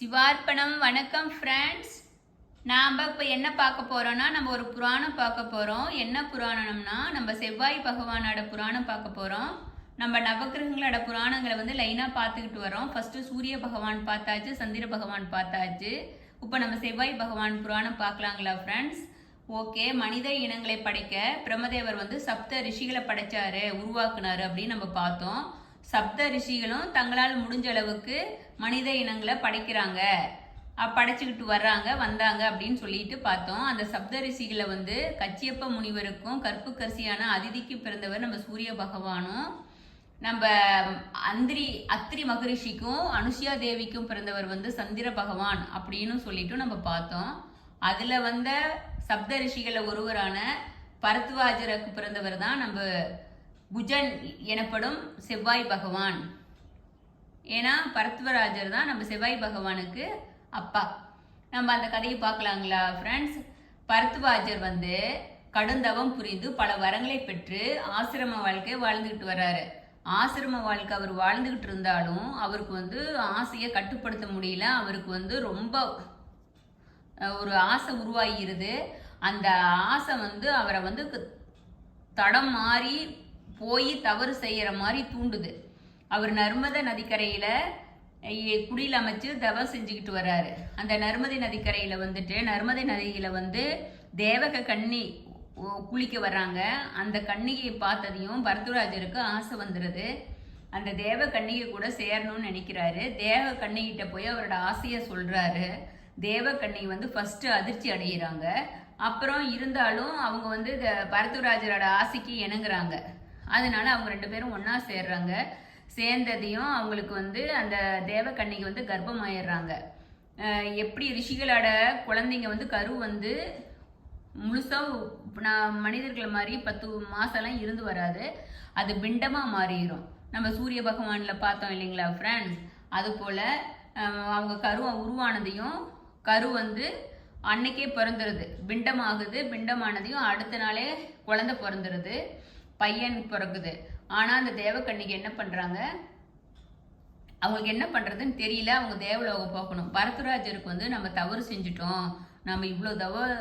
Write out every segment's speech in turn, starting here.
சிவார்ப்பணம். வணக்கம் ஃப்ரெண்ட்ஸ். நாம் இப்போ என்ன பார்க்க போகிறோன்னா, நம்ம ஒரு புராணம் பார்க்க போகிறோம். என்ன புராணம்னா, நம்ம செவ்வாய் பகவானோட புராணம் பார்க்க போகிறோம். நம்ம நவகிரகங்களோட புராணங்களை வந்து லைனாக பார்த்துக்கிட்டு வரோம். ஃபஸ்ட்டு சூரிய பகவான் பார்த்தாச்சு, சந்திர பகவான் பார்த்தாச்சு. இப்போ நம்ம செவ்வாய் பகவான் புராணம் பார்க்கலாங்களா ஃப்ரெண்ட்ஸ்? ஓகே. மனித இனங்களை படைக்க பிரம்மதேவர் வந்து சப்த ரிஷிகளை படைச்சாரு, உருவாக்குனாரு அப்படின்னு நம்ம பார்த்தோம். சப்த ரிஷிகளும் தங்களால் முடிஞ்ச அளவுக்கு மனித இனங்களை படைக்கிறாங்க, படைச்சுக்கிட்டு வந்தாங்க அப்படின்னு சொல்லிட்டு பார்த்தோம். அந்த சப்த ரிஷிகளை வந்து கச்சியப்ப முனிவருக்கும் கற்புக்கரசியான அதிதிக்கு பிறந்தவர் நம்ம சூரிய பகவானும், நம்ம அத்திரி மகரிஷிக்கும் அனுஷியா தேவிக்கும் பிறந்தவர் வந்து சந்திர பகவான் அப்படின்னு சொல்லிட்டு நம்ம பார்த்தோம். அதுல வந்த சப்த ரிஷிகள ஒருவரான பரத்வாஜருக்கு பிறந்தவர் தான் நம்ம குஜன் எனப்படும் செவ்வாய் பகவான். ஏன்னா பரத்வராஜர் தான் நம்ம செவ்வாய் பகவானுக்கு அப்பா. நம்ம அந்த கதையை பார்க்கலாங்களா ஃப்ரெண்ட்ஸ்? பரத்வாஜர் வந்து கடுந்தவம் புரிந்து பல வரங்களை பெற்று ஆசிரம வாழ்க்கை வாழ்ந்துகிட்டு வர்றாரு. ஆசிரம வாழ்க்கை அவர் வாழ்ந்துகிட்டு இருந்தாலும் அவருக்கு வந்து ஆசையை கட்டுப்படுத்த முடியல. அவருக்கு வந்து ரொம்ப ஒரு ஆசை உருவாகிருது. அந்த ஆசை வந்து அவரை வந்து தடம் மாறி போய் தவறு செய்யற மாதிரி தூண்டுது. அவர் நர்மத நதிக்கரையில குடியில் அமைச்சு தவம் செஞ்சுக்கிட்டு வர்றாரு. அந்த நர்மதை நதிக்கரையில வந்துட்டு நர்மதை நதியில வந்து தேவக கன்னி குளிக்க வர்றாங்க. அந்த கன்னிகையை பார்த்ததையும் பரத்வாஜருக்கு ஆசை வந்துடுது. அந்த தேவ கன்னிகை கூட சேரணும்னு நினைக்கிறாரு. தேவ கன்னிகிட்ட போய் அவரோட ஆசையை சொல்றாரு. தேவ கன்னிகை வந்து ஃபர்ஸ்ட் அதிர்ச்சி அடைகிறாங்க. அப்புறம் இருந்தாலும் அவங்க வந்து பரத்வாஜரோட ஆசைக்கு இணங்குறாங்க. அதனால அவங்க ரெண்டு பேரும் ஒன்னா சேர்றாங்க. சேர்ந்ததையும் அவங்களுக்கு வந்து அந்த தேவ கன்னிகை வந்து கர்ப்பமாயிடுறாங்க. எப்படி ரிஷிகளோட குழந்தைங்க வந்து கரு வந்து முழுசா மனிதர்கள் மாதிரி 10 மாசம்லாம் இருந்து வராது, அது பிண்டமா மாறிடும். நம்ம சூரிய பகவான்ல பார்த்தோம் இல்லைங்களா ஃப்ரெண்ட்ஸ்? அது போல அவங்க கரு உருவானதையும் கரு வந்து அன்னைக்கே பிறந்துருது, பிண்டமாகுது. பிண்டமானதையும் அடுத்த நாளே குழந்தை பிறந்துருது, பையன் பிறகுது. ஆனா அந்த தேவக்கன்னிகை என்ன பண்றாங்க, அவங்களுக்கு என்ன பண்றதுன்னு தெரியல. அவங்க தேவலோகம் போகணும். பரத்வாஜருக்கு வந்து நம்ம தவறு செஞ்சுட்டோம், நம்ம இவ்வளவு தவறு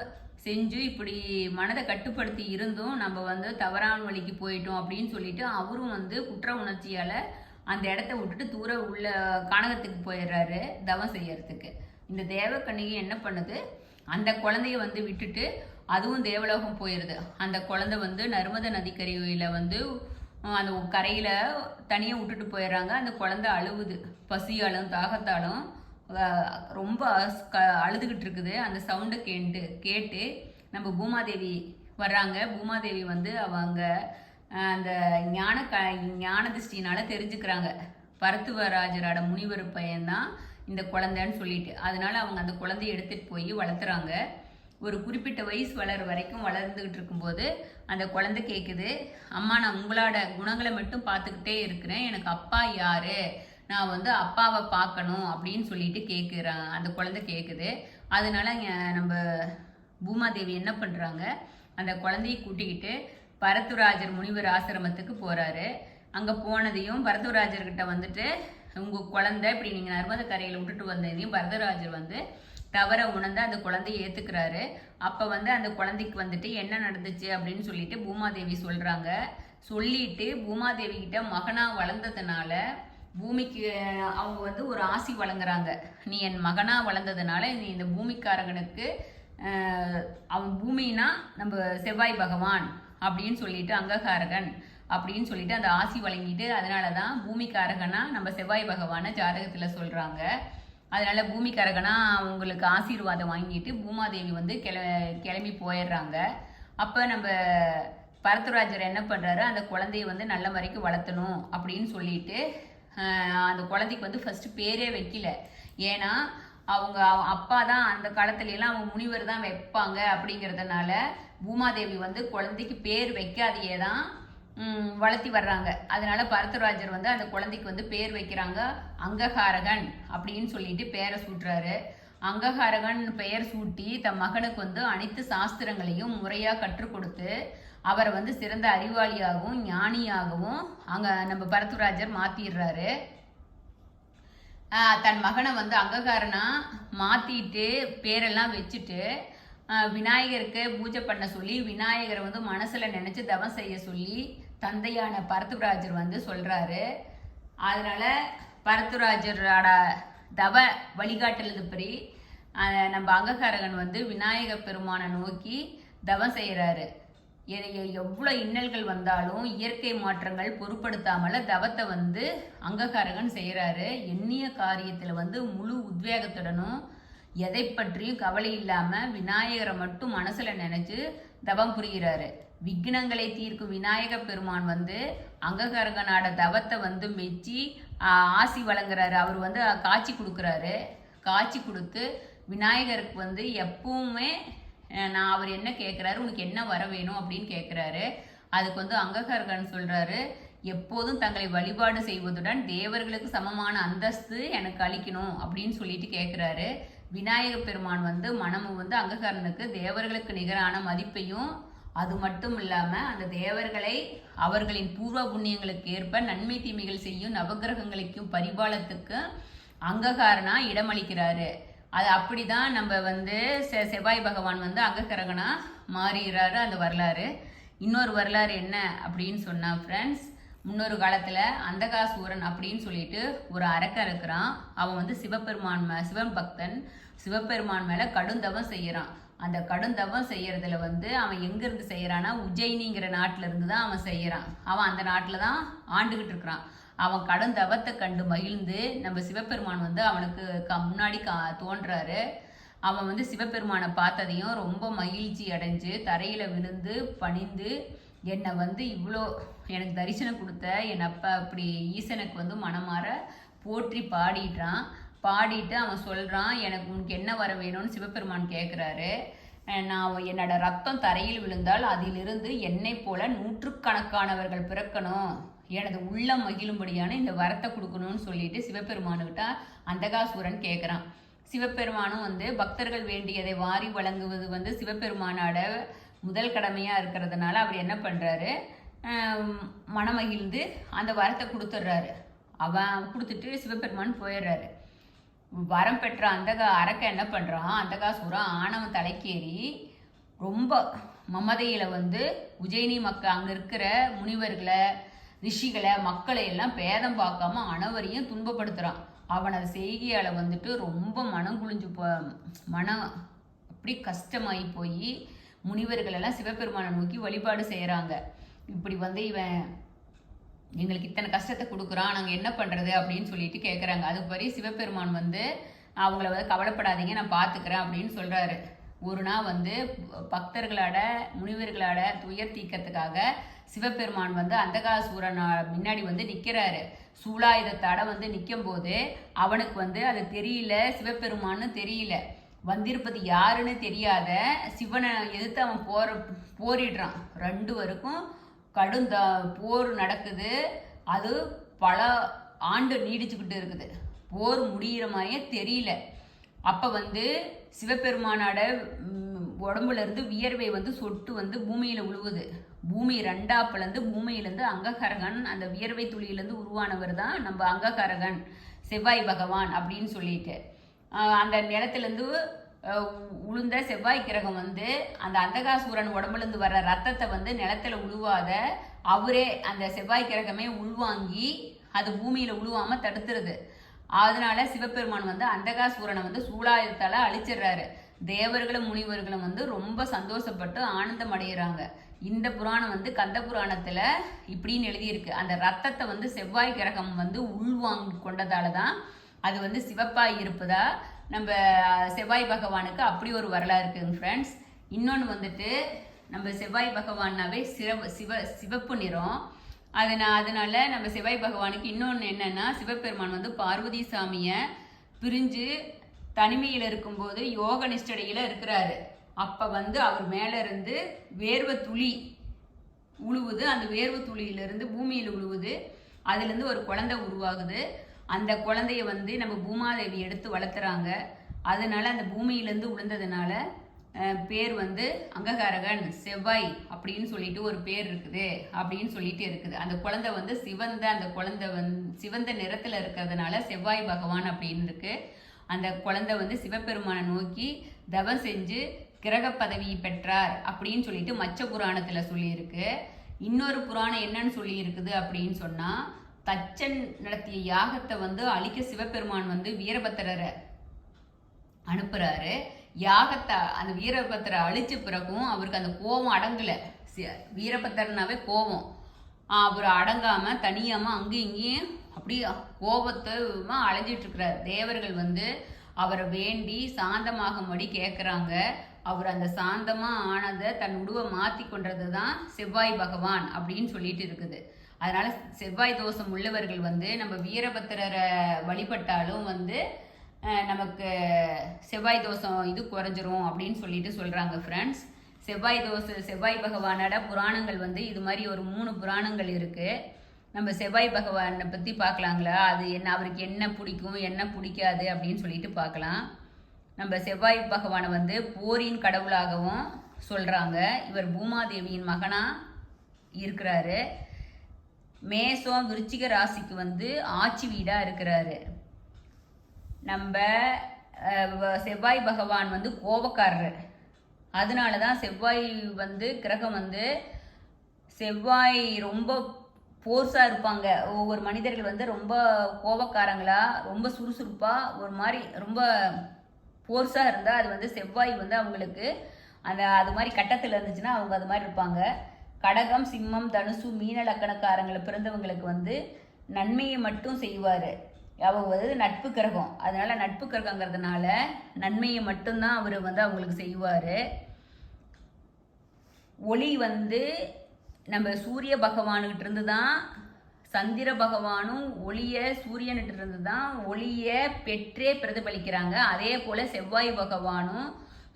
செஞ்சு இப்படி மனதை கட்டுப்படுத்தி இருந்தும் நம்ம வந்து தவறான வழிக்கு போயிட்டோம் அப்படின்னு சொல்லிட்டு அவரும் வந்து குற்ற உணர்ச்சியால அந்த இடத்த விட்டுட்டு தூர உள்ள கானகத்துக்கு போயிடுறாரு தவம் செய்யறதுக்கு. இந்த தேவக்கன்னிகை என்ன பண்ணுது, அந்த குழந்தைய வந்து விட்டுட்டு அதுவும் தேவலோகம் போயிடுது. அந்த குழந்தை வந்து நர்மத நதிக்கரையில வந்து அந்த கரையில தனியாக விட்டுட்டு போயிடுறாங்க. அந்த குழந்தை அழுவுது, பசியாலும் தாகத்தாலும் ரொம்ப அழுதுகிட்டு இருக்குது. அந்த சவுண்டை கேட்டு நம்ம பூமாதேவி வர்றாங்க. பூமாதேவி வந்து அவங்க அந்த ஞான திருஷ்டினால தெரிஞ்சுக்கிறாங்க பரத்வராஜரோட முனிவர் பையன்தான் இந்த குழந்தைன்னு சொல்லிட்டு. அதனால அவங்க அந்த குழந்தைய எடுத்துட்டு போய் வளர்த்துறாங்க. ஒரு குறிப்பிட்ட வயசு வரைக்கும் வளர்ந்துகிட்டு இருக்கும்போது அந்த குழந்தை கேட்குது, அம்மா நான் உங்களோட குணங்களை மட்டும் பார்த்துக்கிட்டே இருக்கிறேன், எனக்கு அப்பா யாரு, நான் வந்து அப்பாவை பார்க்கணும் அப்படின்னு சொல்லிட்டு கேட்குறாங்க. அந்த குழந்தை கேட்குது. அதனால நம்ம பூமாதேவி என்ன பண்றாங்க, அந்த குழந்தையை கூட்டிக்கிட்டு பரத்வராஜர் முனிவர் ஆசிரமத்துக்கு போறாரு. அங்க போனதையும் பரத்வராஜர்கிட்ட வந்துட்டு உங்க குழந்தை இப்படி நீங்க நர்மத கரையில விட்டுட்டு வந்ததையும் பரத்வராஜர் வந்து தவற உணர்ந்து அந்த குழந்தையை ஏத்துக்கிறாரு. அப்ப வந்து அந்த குழந்தைக்கு வந்துட்டு என்ன நடந்துச்சு அப்படின்னு சொல்லிட்டு பூமாதேவி சொல்றாங்க. சொல்லிட்டு பூமாதேவி கிட்ட மகனா வளர்ந்ததுனால பூமிக்கு அவங்க வந்து ஒரு ஆசி வழங்குறாங்க. நீ என் மகனா வளர்ந்ததுனால நீ இந்த பூமிக்காரங்கனுக்கு அவன் பூமினா நம்ம செவ்வாய் பகவான் அப்படின்னு சொல்லிட்டு அங்ககாரகன் அப்படின்னு சொல்லிட்டு அந்த ஆசி வழங்கிட்டு, அதனாலதான் பூமிக்காரகனா நம்ம செவ்வாய் பகவான ஜாதகத்துல சொல்றாங்க. அதனால பூமிக்காரகனா அவங்களுக்கு ஆசீர்வாதம் வாங்கிட்டு பூமாதேவி வந்து கிளம்பி போயிடுறாங்க. அப்ப நம்ம பரத்வராஜர் என்ன பண்றாரு, அந்த குழந்தைய வந்து நல்ல வரைக்கும் வளர்த்தணும் அப்படின்னு சொல்லிட்டு அந்த குழந்தைக்கு வந்து ஃபர்ஸ்ட் பேரே வைக்கல. ஏன்னா அவங்க அப்பா தான் அந்த காலத்துல எல்லாம் அவங்க முனிவர் தான் வைப்பாங்க அப்படிங்கிறதுனால பூமாதேவி வந்து குழந்தைக்கு பேர் வைக்காதையே தான் வளர்த்தி வர்றாங்க. அதனால பரத்வராஜர் வந்து அந்த குழந்தைக்கு வந்து பேர் வைக்கிறாங்க, அங்ககாரகன் அப்படின்னு சொல்லிட்டு பேரை சூட்டுறாரு. அங்ககாரகன் பெயர் சூட்டி தம் மகனுக்கு வந்து அனைத்து சாஸ்திரங்களையும் முறையா கற்றுக் கொடுத்து அவரை வந்து சிறந்த அறிவாளியாகவும் ஞானியாகவும் அங்க நம்ம பரத்வராஜர் மாத்திடுறாரு. தன் மகனை வந்து அங்ககாரனா மாத்திட்டு பேரெல்லாம் வச்சுட்டு விநாயகருக்கு பூஜை பண்ண சொல்லி விநாயகரை வந்து மனசுல நினைச்சு தவம் செய்ய சொல்லி தந்தையான பரத்துராஜர் வந்து சொல்றாரு. அதனால பரத்துராஜரோட தவ வழிகாட்டலுப்படி நம்ம அங்ககாரகன் வந்து விநாயக பெருமானை நோக்கி தவம் செய்யறாரு. எவ்வளோ இன்னல்கள் வந்தாலும் இயற்கை மாற்றங்கள் பொருட்படுத்தாமல தவத்தை வந்து அங்ககாரகன் செய்யறாரு. எண்ணிய காரியத்துல வந்து முழு உத்வேகத்துடனும் எதை பற்றியும் கவலை இல்லாம விநாயகரை மட்டும் மனசுல நினைச்சு தவம் புரிகிறாரு. விக்னங்களை தீர்க்கும் விநாயக பெருமான் வந்து அங்ககாரகனோட தவத்தை வந்து மெச்சி ஆசி வழங்குறாரு. அவர் வந்து காட்சி கொடுக்குறாரு. காட்சி கொடுத்து விநாயகருக்கு வந்து எப்பவுமே அவர் என்ன கேட்குறாரு, உனக்கு என்ன வர வேணும் அப்படின்னு கேட்குறாரு. அதுக்கு வந்து அங்ககாரகன் சொல்றாரு, எப்போதும் தங்களை வழிபாடு செய்வதுடன் தேவர்களுக்கு சமமான அந்தஸ்து எனக்கு அளிக்கணும் அப்படின்னு சொல்லிட்டு கேட்குறாரு. விநாயக பெருமான் வந்து மனமும் வந்து அங்ககாரனுக்கு தேவர்களுக்கு நிகரான மதிப்பையும் அது மட்டும் இல்லாம அந்த தேவர்களை அவர்களின் பூர்வ புண்ணியங்களுக்கு ஏற்ப நன்மை தீமைகள் செய்யும் நவகிரகங்களுக்கும் பரிபாலத்துக்கு அங்ககாரனா இடமளிக்கிறாரு. அது அப்படிதான் நம்ம வந்து செவ்வாய் பகவான் வந்து அங்ககாரகனா மாறுகிறாரு. அந்த வரலாறு. இன்னொரு வரலாறு என்ன அப்படின்னு சொன்னா ஃப்ரெண்ட்ஸ், முன்னொரு காலத்துல அந்தகாசூரன் அப்படின்னு சொல்லிட்டு ஒரு அரக்கன் இருக்கிறான். அவன் வந்து சிவன் பக்தன். சிவபெருமான் மேல கடுந்தவம் செய்யறான். அந்த கடுந்தவம் செய்யறதுல வந்து அவன் எங்க இருந்து செய்யறான்னா உஜ்ஜயினிங்கிற நாட்டுல இருந்து தான் அவன் செய்யறான். அவன் அந்த நாட்டுல தான் ஆண்டுகிட்டு இருக்கிறான். அவன் கடுந்தவத்தை கண்டு மகிழ்ந்து நம்ம சிவபெருமான் வந்து அவனுக்கு முன்னாடி தோன்றாரு. அவன் வந்து சிவபெருமானை பார்த்ததையும் ரொம்ப மகிழ்ச்சி அடைஞ்சு தரையில விழுந்து பணிந்து என்னை வந்து இவ்வளோ எனக்கு தரிசனம் கொடுத்த என் அப்பா அப்படி ஈசனுக்கு வந்து மனமாற போற்றி பாடிட்டு அவன் சொல்றான், எனக்கு உனக்கு என்ன வர வேணும்னு சிவபெருமான் கேட்குறாரு. நான் என்னோட ரத்தம் தரையில் விழுந்தால் அதிலிருந்து என்னை போல நூற்றுக்கணக்கானவர்கள் பிறக்கணும், எனது உள்ளம் மகிழும்படியான இந்த வரத்தை கொடுக்கணும்னு சொல்லிட்டு சிவபெருமானுக்கிட்ட அந்தகாசூரன் கேட்குறான். சிவபெருமானும் வந்து பக்தர்கள் வேண்டியதை வாரி வழங்குவது வந்து சிவபெருமானோட முதல் கடமையா இருக்கிறதுனால அவர் என்ன பண்றாரு, மனமகிழ்ந்து அந்த வரத்தை கொடுத்துட்றாரு. அவன் கொடுத்துட்டு சிவபெருமான் போயிடுறாரு. வரம் பெற்ற அரக்க என்ன பண்றான், அந்தகாசூரன் ஆணவன் தலைக்கேறி ரொம்ப மமதையில வந்து உஜயினி அங்க இருக்கிற முனிவர்களை ரிஷிகளை மக்களை எல்லாம் பேதம் பார்க்காம அனைவரையும் துன்பப்படுத்துறான். அவனது செய்கையால வந்துட்டு ரொம்ப மனம் குளிஞ்சு மனம் அப்படி கஷ்டமாயி போய் முனிவர்கள் எல்லாம் சிவபெருமானை நோக்கி வழிபாடு செய்யறாங்க. இப்படி வந்து இவன் எங்களுக்கு இத்தனை கஷ்டத்தை கொடுக்குறான், நாங்கள் என்ன பண்ணுறது அப்படின்னு சொல்லிட்டு கேட்குறாங்க. அதுபடி சிவபெருமான் வந்து அவங்கள வந்து கவலைப்படாதீங்க, நான் பார்த்துக்கிறேன் அப்படின்னு சொல்கிறாரு. ஒரு நாள் வந்து பக்தர்களோட முனிவர்களோட துயர் தீர்க்கறதுக்காக சிவபெருமான் வந்து அந்தகாசூரன் முன்னாடி வந்து நிற்கிறாரு. சூலாயுதத்தோட வந்து நிற்கும் போது அவனுக்கு வந்து அது தெரியல, சிவபெருமான்னு தெரியல. வந்திருப்பது யாருன்னு தெரியாத சிவனை எதிர்த்து அவன் போரிடுறான். ரெண்டு வரைக்கும் போர் நடக்குது. அது பல ஆண்டு நீடிச்சுக்கிட்டு இருக்குது. போர் முடிகிற மாதிரியே தெரியல. அப்போ வந்து சிவபெருமானோட உடம்புல இருந்து வியர்வை வந்து சொட்டு வந்து பூமியில் விழுவுது. பூமி ரெண்டாப்புலேருந்து பூமியிலேருந்து அங்ககாரகன் அந்த வியர்வை துளியிலேருந்து உருவானவர் தான் நம்ம அங்ககாரகன் செவ்வாய் பகவான் அப்படின்னு சொல்லிட்டு. அந்த நிலத்திலேருந்து உளுந்த செவ்வாய் கிரகம் வந்து அந்த அந்தகாசூரன் உடம்புலேருந்து வர்ற ரத்தத்தை வந்து நிலத்துல உழுவாத அவரே அந்த செவ்வாய் கிரகமே உள்வாங்கி அது பூமியில உழுவாம தடுத்துருது. அதனால சிவபெருமான் வந்து அந்தகாசூரனை வந்து சூலாயுதத்தால அழிச்சிடுறாரு. தேவர்களும் முனிவர்களும் வந்து ரொம்ப சந்தோஷப்பட்டு ஆனந்தம் அடைகிறாங்க. இந்த புராணம் வந்து கந்த புராணத்துல இப்படின்னு எழுதியிருக்கு. அந்த ரத்தத்தை வந்து செவ்வாய் கிரகம் வந்து உள்வாங்கி கொண்டதால தான் அது வந்து சிவப்பாய் இருப்பதா நம்ம செவ்வாய் பகவானுக்கு அப்படி ஒரு வரலாறு இருக்குங்க ஃப்ரெண்ட்ஸ். இன்னொன்று வந்துட்டு நம்ம செவ்வாய் பகவானாவே சிவப்பு நிறம். அதனால நம்ம செவ்வாய் பகவானுக்கு இன்னொன்று என்னன்னா, சிவபெருமான் வந்து பார்வதி சாமியை பிரிஞ்சு தனிமையில் இருக்கும்போது யோக நிஷ்டையில இருக்கிறாரு. அப்போ வந்து அவர் மேலே இருந்து வேர்வை துளி உழுவுது. அந்த வேர்வை துளியிலிருந்து பூமியில் உழுவுது. அதுலேருந்து ஒரு குழந்தை உருவாகுது. அந்த குழந்தைய வந்து நம்ம பூமாதேவி எடுத்து வளர்த்துறாங்க. அதனால அந்த பூமியிலேருந்து விழுந்ததுனால பேர் வந்து அங்ககாரகன் செவ்வாய் அப்படின்னு சொல்லிட்டு ஒரு பேர் இருக்குது அப்படின்னு சொல்லிட்டு இருக்குது. அந்த குழந்தை வந்து அந்த குழந்தை சிவந்த நிறத்துல இருக்கிறதுனால செவ்வாய் பகவான் அப்படின்னு இருக்கு. அந்த குழந்தை வந்து சிவபெருமானை நோக்கி தவம் செஞ்சு கிரக பதவி பெற்றார் அப்படின்னு சொல்லிட்டு மச்ச புராணத்துல சொல்லியிருக்கு. இன்னொரு புராணம் என்னன்னு சொல்லி இருக்குது அப்படின்னு சொன்னா, தச்சன் நடத்திய யாகத்தை வந்து அழிக்க சிவபெருமான் வந்து வீரபத்திரரை அனுப்புறாரு. யாகத்தை அந்த வீரபத்திரை அழிச்ச பிறகும் அவருக்கு அந்த கோபம் அடங்கலை. வீரபத்திரனாவே கோபம் அவர் அடங்காம தனியாம அங்கேயும் இங்கேயும் அப்படியே கோபத்தை அலைஞ்சிட்டு இருக்கிறார். தேவர்கள் வந்து அவரை வேண்டி சாந்தமாகும்படி கேட்குறாங்க. அவர் அந்த சாந்தமா ஆனதை தன் உருவை மாற்றி கொண்டது தான் செவ்வாய் பகவான் அப்படின்னு சொல்லிட்டு இருக்குது. அதனால செவ்வாய் தோஷம் உள்ளவர்கள் வந்து நம்ம வீரபத்திரரை வழிபட்டாலும் வந்து நமக்கு செவ்வாய் தோஷம் இது குறைஞ்சிரும் அப்படின்னு சொல்லிட்டு சொல்கிறாங்க ஃப்ரெண்ட்ஸ். செவ்வாய் பகவானோட புராணங்கள் வந்து இது மாதிரி ஒரு 3 புராணங்கள் இருக்குது. நம்ம செவ்வாய் பகவானை பற்றி பார்க்கலாங்களா? அது என்ன, அவருக்கு என்ன பிடிக்கும் என்ன பிடிக்காது அப்படின்னு சொல்லிட்டு பார்க்கலாம். நம்ம செவ்வாய் பகவானை வந்து போரின் கடவுளாகவும் சொல்கிறாங்க. இவர் பூமாதேவியின் மகனாக இருக்கிறாரு. மேசம் விருச்சிக ராசிக்கு வந்து ஆட்சி வீடாக இருக்கிறாரு. நம்ம செவ்வாய் பகவான் வந்து கோபக்காரர். அதனால தான் செவ்வாய் வந்து கிரகம் வந்து செவ்வாய் ரொம்ப போர்ஸாக இருப்பாங்க. ஒவ்வொரு மனிதர்கள் வந்து ரொம்ப கோபக்காரங்களா ரொம்ப சுறுசுறுப்பாக ஒரு மாதிரி ரொம்ப போர்ஸாக இருந்தால் அது வந்து செவ்வாய் வந்து அவங்களுக்கு அது மாதிரி கட்டத்தில் இருந்துச்சுன்னா அவங்க அது மாதிரி இருப்பாங்க. கடகம் சிம்மம் தனுசு மீன லக்கணக்காரங்களை பிறந்தவங்களுக்கு வந்து நன்மையை மட்டும் செய்வார். அவங்க வந்து நட்பு கிரகம். அதனால நட்பு கிரகங்கிறதுனால நன்மையை மட்டும்தான் அவர் வந்து அவங்களுக்கு செய்வார். ஒளி வந்து நம்ம சூரிய பகவானுக்கிட்ட இருந்து தான், சந்திர பகவானும் சூரியன்கிட்ட இருந்து தான் ஒளியை பெற்றே பிரதிபலிக்கிறாங்க. அதே போல் செவ்வாய் பகவானும்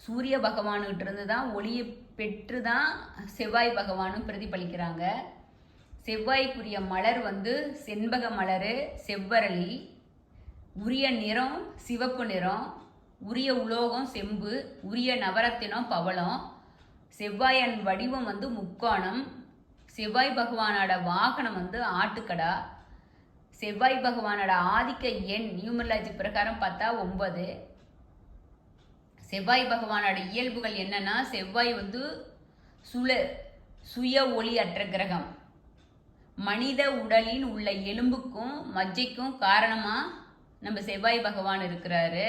சூரிய பகவானுக்கிட்ட இருந்து தான் ஒளியை பெற்று தான் செவ்வாய் பகவானும் பிரதிபலிக்கிறாங்க. செவ்வாய்க்குரிய மலர் வந்து செண்பக மலர், செவ்வரளி. உரிய நிறம் சிவப்பு நிறம். உரிய உலோகம் செம்பு. உரிய நவரத்தினம் பவளம். செவ்வாயன் வடிவம் வந்து முக்கோணம். செவ்வாய் பகவானோட வாகனம் வந்து ஆட்டுக்கடா. செவ்வாய் பகவானோட ஆதிக்க எண் நியூமராலஜி பிரகாரம் பார்த்தா 9. செவ்வாய் பகவானோட இயல்புகள் என்னன்னா, செவ்வாய் வந்து சுய ஒளி அற்ற கிரகம். மனித உடலின் உள்ள எலும்புக்கும் மஜ்ஜைக்கும் காரணமா நம்ம செவ்வாய் பகவான் இருக்கிறாரு.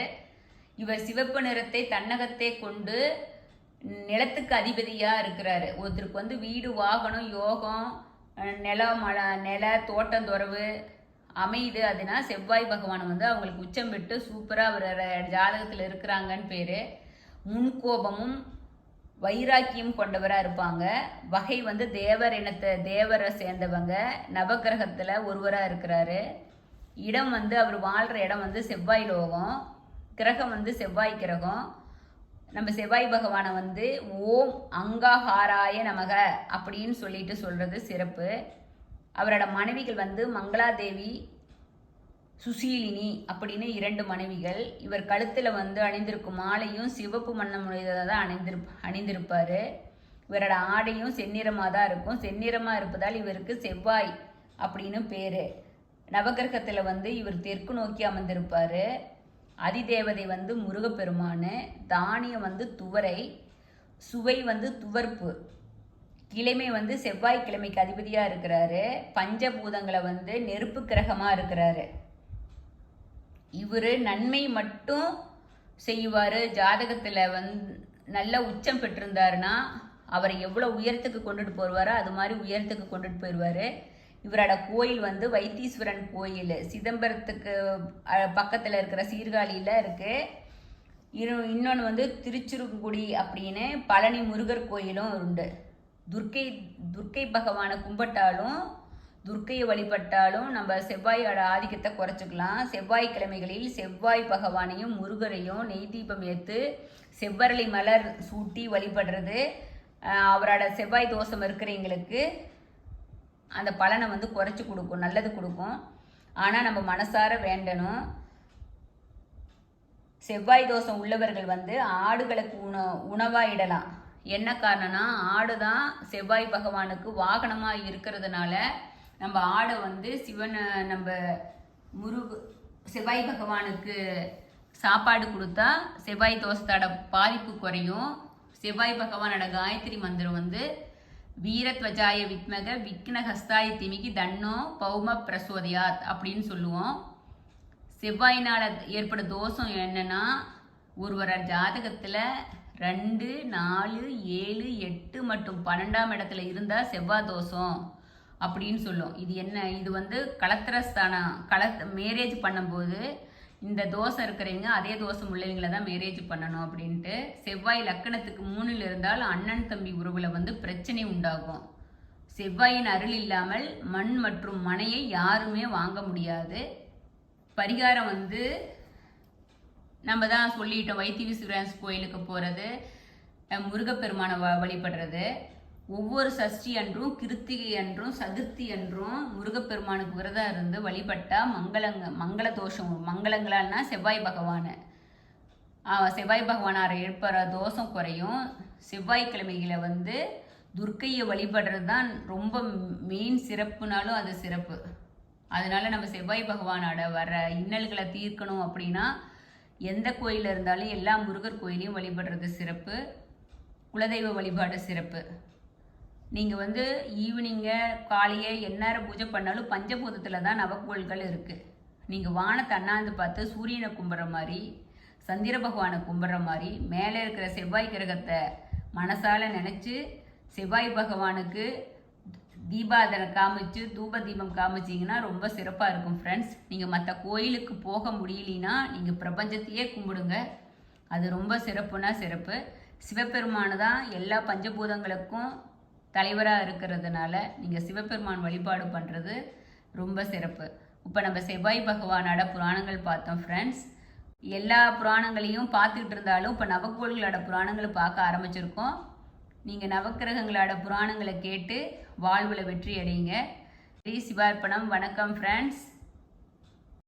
இவர் சிவப்பு நிறத்தை தன்னகத்தை கொண்டு நிலத்துக்கு அதிபதியா இருக்கிறாரு. ஒருத்தருக்கு வந்து வீடு வாகனம் யோகம் நில தோட்டம் துறவு அமையுது. அதுனா செவ்வாய் பகவான் வந்து அவங்களுக்கு உச்சம் பெற்று சூப்பராக அவர் ஜாதகத்தில் இருக்கிறாங்கன்னு பேர். முன்கோபமும் வைராக்கியம் கொண்டவராக இருப்பாங்க. வகை வந்து தேவரை சேர்ந்தவங்க. நவகிரகத்தில் ஒருவராக இருக்கிறாரு. இடம் வந்து அவர் வாழ்கிற இடம் வந்து செவ்வாய் லோகம். கிரகம் வந்து செவ்வாய் கிரகம். நம்ம செவ்வாய் பகவானை வந்து ஓம் அங்காஹாராய நமக அப்படின்னு சொல்லிட்டு சொல்கிறது சிறப்பு. அவரோட மனைவிகள் வந்து மங்களாதேவி, சுசீலினி அப்படின்னு 2 மனைவிகள். இவர் கழுத்தில் வந்து அணிந்திருக்கும் மாலையும் சிவப்பு வண்ணமுடையதாக தான் அணிந்திருப்பார். இவரோட ஆடையும் செந்நிறமாக தான் இருக்கும். செந்நிறமாக இருப்பதால் இவருக்கு செவ்வாய் அப்படின்னு பேர். நவகிரகத்தில் வந்து இவர் தெற்கு நோக்கி அமர்ந்திருப்பார். அதிதேவதை வந்து முருகப்பெருமான். தானியம் வந்து துவரை. சுவை வந்து துவர்ப்பு. கிழமை வந்து செவ்வாய் கிழமைக்கு அதிபதியாக இருக்கிறாரு. பஞ்சபூதங்களை வந்து நெருப்பு கிரகமாக இருக்கிறாரு. இவர் நன்மை மட்டும் செய்வார். ஜாதகத்தில் நல்ல உச்சம் பெற்றிருந்தாருன்னா அவரை எவ்வளோ உயரத்துக்கு கொண்டுட்டு போடுவாரோ அது மாதிரி உயரத்துக்கு கொண்டுட்டு போயிடுவார். இவரோட கோயில் வந்து வைத்தீஸ்வரன் கோயில் சிதம்பரத்துக்கு பக்கத்தில் இருக்கிற சீர்காழியில் இருக்குது. இன்னொன்று வந்து திருச்சிருங்குடி அப்படின்னு பழனி முருகர் கோயிலும் உண்டு. துர்க்கை பகவானை கும்பிட்டாலும் துர்க்கையை வழிபட்டாலும் நம்ம செவ்வாயோட ஆதிக்கத்தை குறைச்சிக்கலாம். செவ்வாய்க்கிழமைகளில் செவ்வாய் பகவானையும் முருகரையும் நெய் தீபம் ஏற்று செவ்வரளி மலர் சூட்டி வழிபடுறது அவரோட செவ்வாய் தோஷம் இருக்கிறவங்களுக்கு அந்த பலனை வந்து குறைச்சி கொடுக்கும், நல்லது கொடுக்கும். ஆனால் நம்ம மனசார வேண்டணும். செவ்வாய் தோஷம் உள்ளவர்கள் வந்து ஆடுகளுக்கு உணவாக இடலாம். என்ன காரணம்னா ஆடு தான் செவ்வாய் பகவானுக்கு வாகனமாக இருக்கிறதுனால நம்ம ஆடை வந்து நம்ம செவ்வாய் பகவானுக்கு சாப்பாடு கொடுத்தா செவ்வாய் தோஷத்தோட பாதிப்பு குறையும். செவ்வாய் பகவானோட காயத்ரி மந்திரம் வந்து வீரத்வஜாய வித்மக விக்னஹஸ்தாய திமிகி தன்னோ பௌம பிரசோதயாத் அப்படின்னு சொல்லுவோம். செவ்வாயினால் ஏற்படும் தோஷம் என்னன்னா ஒருவர ஜாதகத்தில் 2, 4, 7, 8 மற்றும் 12ஆம் இடத்துல இருந்தால் செவ்வாய் தோஷம் அப்படின்னு சொல்லும். இது வந்து கலத்திரஸ்தானம் மேரேஜ் பண்ணும்போது இந்த தோஷம் இருக்கிறவங்க அதே தோஷம் உள்ளவங்களை தான் மேரேஜ் பண்ணணும் அப்படின்ட்டு. செவ்வாய் லக்கணத்துக்கு 3ல் இருந்தால் அண்ணன் தம்பி உறவுல வந்து பிரச்சனை உண்டாகும். செவ்வாயின் அருள் இல்லாமல் மண் மற்றும் மனையை யாருமே வாங்க முடியாது. பரிகாரம் வந்து நம்ம தான் சொல்லிட்டோம். வைத்தீஸ்வரன் கோயிலுக்கு போகிறது, முருகப்பெருமானை வழிபடுறது, ஒவ்வொரு சஷ்டி அன்றும் கிருத்திகை அன்றும் சதுர்த்தி அன்றும் முருகப்பெருமானுக்கு விரதம் இருந்து வழிபட்டா மங்கள தோஷம் மங்களங்களால்னா செவ்வாய் பகவானார் ஏற்படுற தோஷம் குறையும். செவ்வாய்க்கிழமைகளை வந்து துர்க்கையை வழிபடுறது தான் ரொம்ப மெயின் சிறப்புனாலும் அது சிறப்பு. அதனால நம்ம செவ்வாய் பகவானோட வர இன்னல்களை தீர்க்கணும் அப்படின்னா எந்த கோயிலில் இருந்தாலும் எல்லா முருகர் கோயிலையும் வழிபடுறது சிறப்பு. குலதெய்வ வழிபாடு சிறப்பு. நீங்கள் வந்து ஈவினிங்க காலையே எந்நேரம் பூஜை பண்ணாலும் பஞ்சபூதத்தில் தான் நவக்கோள்கள் இருக்குது. நீங்கள் வானத்தை அண்ணாந்து பார்த்து சூரியனை கும்பிட்ற மாதிரி, சந்திர பகவானை கும்பிட்ற மாதிரி, மேலே இருக்கிற செவ்வாய் கிரகத்தை மனசால் நினச்சி செவ்வாய் பகவானுக்கு தீபாதனை காமிச்சு தூப தீபம் காமிச்சிங்கன்னா ரொம்ப சிறப்பாக இருக்கும் ஃப்ரெண்ட்ஸ். நீங்கள் மற்ற கோயிலுக்கு போக முடியலனா நீங்கள் பிரபஞ்சத்தையே கும்பிடுங்க, அது ரொம்ப சிறப்புனா சிறப்பு. சிவபெருமானு தான் எல்லா பஞ்சபூதங்களுக்கும் தலைவராக இருக்கிறதுனால நீங்கள் சிவபெருமான் வழிபாடு பண்ணுறது ரொம்ப சிறப்பு. இப்போ நம்ம செவ்வாய் பகவானோட புராணங்கள் பார்த்தோம் ஃப்ரெண்ட்ஸ். எல்லா புராணங்களையும் பார்த்துக்கிட்டு இருந்தாலும் இப்போ நவக்கோள்களோட புராணங்களை பார்க்க ஆரம்பிச்சிருக்கோம். நீங்கள் நவக்கிரகங்களோட புராணங்களை கேட்டு வாழ்வில் வெற்றி அடையுங்க. சிவார்ப்பணம். வணக்கம் ஃப்ரெண்ட்ஸ்.